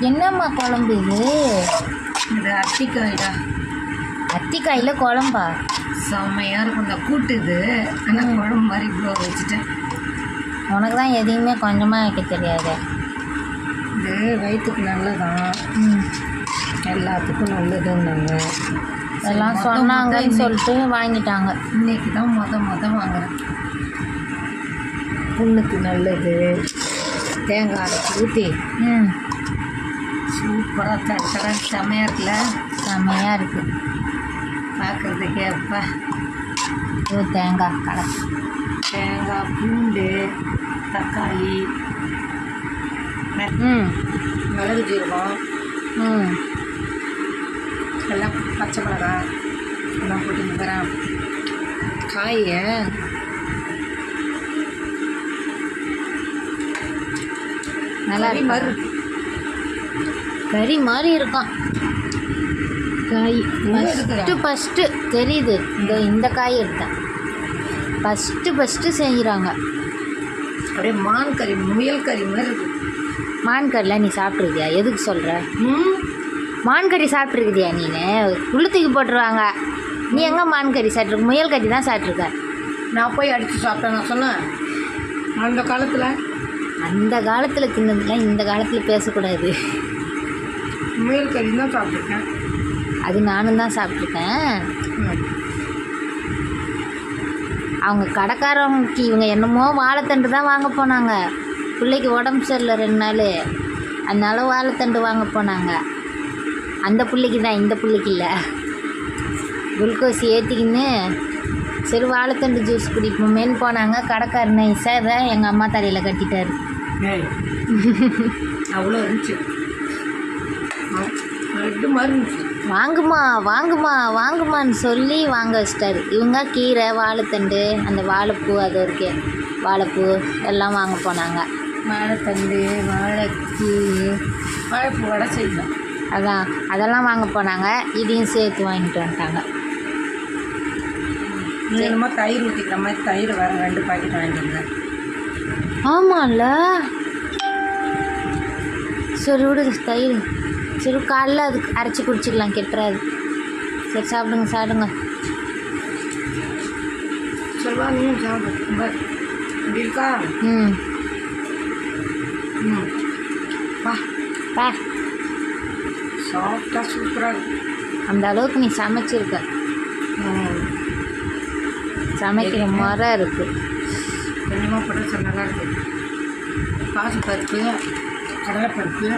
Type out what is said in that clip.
என்னம்மா குழம்பு இது? இது அத்திக்காய்டா. அத்திக்காயில் குழம்பா? செம்மையாக இருக்கும் இந்த கூட்டு. இது ஆனால் குழம்பு மாதிரி இவ்வளோ வச்சுட்டேன். உனக்கு தான் எதையுமே கொஞ்சமாக வைக்க தெரியாது. இது வயிற்றுக்கு நல்லதான், எல்லாத்துக்கும் நல்லதுன்னாங்க. எல்லாம் சொன்னாங்கன்னு சொல்லிட்டு வாங்கிட்டாங்க. இன்னைக்கு தான் மொதல் வாங்குறேன். புண்ணுக்கு நல்லது. தேங்காய் அரைச்சி ஊற்றி சூப்பராக தர செம்மையாக இருக்குல்ல? செம்மையாக இருக்குது பார்க்குறதுக்கே. அப்பா இது தேங்காய் கடை. தேங்காய், பூண்டு, தக்காளி, மிளகு ஜீரகம், எல்லாம் பச்சை மிளகாய் எல்லாம் போட்டு நிற்கிறேன். காயை நல்லா இருக்கு. கறி மாதிரி இருக்கான் காய். ஃபஸ்ட்டு தெரியுது. இந்த காய் எடுத்தேன். ஃபஸ்ட்டு செஞ்சுறாங்க. அப்படியே மான் கறி, முயல் கறி மாதிரி இருக்கு. மான் கறிலாம் நீ சாப்பிட்ருக்கியா? எதுக்கு சொல்கிற? மான் கறி சாப்பிட்ருக்குதியா? நீ உள்ள தூக்கி போட்டுருவாங்க. நீ எங்கே மான் கறி சாப்பிட்ருக்க? முயல் கறி தான் சாப்பிட்ருக்க. நான் போய் அடித்து சாப்பிட்டேன். நான் சொன்னேன் அந்த காலத்தில் தின்னதுலாம் இந்த காலத்தில் பேசக்கூடாது. முயல் கறி தான் சாப்பிட்ருக்கேன். அது நானும் தான் சாப்பிட்ருக்கேன். அவங்க கடைக்காரவங்களுக்கு இவங்க என்னமோ வாழைத்தண்டு தான் வாங்க போனாங்க. பிள்ளைக்கு உடம்பு சரியில்லை 2 நாள், அதனால வாழைத்தண்டு வாங்க போனாங்க. அந்த பிள்ளைக்கு தான், இந்த பிள்ளைக்கு இல்லை. குளுக்கோஸ் ஏற்றிக்கின்னு சரி வாழைத்தண்டு ஜூஸ் குடிப்போமேன்னு போனாங்க. கடைக்காரர் நைஸாக இதை எங்கள் அம்மா தலையில் கட்டிட்டார். அவ்வளோ இருந்துச்சு. ரெட்டு மாதிரி இருந்துச்சு. வாங்குமான்னு சொல்லி வாங்க வச்சிட்டாரு. இவங்க கீரை, வாழைத்தண்டு, அந்த வாழைப்பூ, அது ஒரு வாழைப்பூ எல்லாம் வாங்க போனாங்க. வாழைத்தண்டு, வாழைப்பூ வடை செய்யலாம். அதெல்லாம் வாங்க போனாங்க. இதையும் சேர்த்து வாங்கிட்டு வந்துட்டாங்க. என்னமோ தயிர் ஊற்றிக்கிற மாதிரி தயிர் வேறு 2 பாக்கெட் வாங்கிட்டு வந்தேன். ஆமாம்ல. சரி விடு, தயிர் சரி காலைல அதுக்கு அரைச்சி குடிச்சிக்கலாம், கெட்டுறாது. சரி சாப்பிடுங்க. சொல்வா நீயும் சாப்பிடு. இப்படி இருக்கா? பா சாஃப்டாக சூப்பராக இருக்கு. அந்த அளவுக்கு நீ சமைச்சிருக்க. சமைக்கிற முறை இருக்குது. கொஞ்சமாக போட்டு நல்லா இருக்குது. பாசி பருப்பு, கடலைப்பருப்பு,